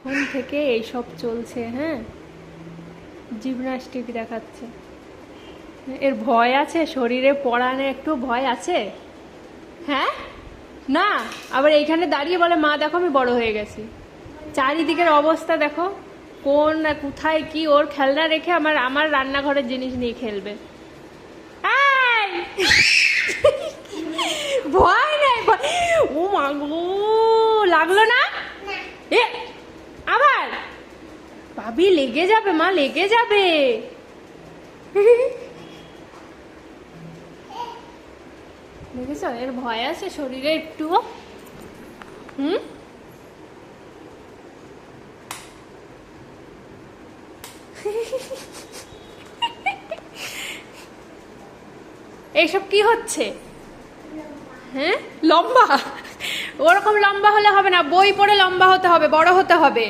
কখন থেকে এইসব চলছে। হ্যাঁ, জিমনাস্টিক দেখাচ্ছে। এর ভয় আছে? শরীরে পড়ানে একটু ভয় আছে? হ্যাঁ না, আবার এইখানে দাঁড়িয়ে বলে মা দেখো আমি বড় হয়ে গেছি। চারিদিকের অবস্থা দেখো, কোন না কোথায় কি ওর খেলনা রেখে আমার রান্নাঘরের জিনিস নিয়ে খেলবে। এই! ভয় নাই ও মা গো, লাগলো না? এ আবার ভাবি লেগে যাবে মা, লেগে যাবে। দেখেছ, এর ভয় আছে শরীরে একটুও? হুম, এইসব কি হচ্ছে? হ্যাঁ, লম্বা? ওরকম লম্বা হলে হবে না, বই পড়ে লম্বা হতে হবে, বড় হতে হবে।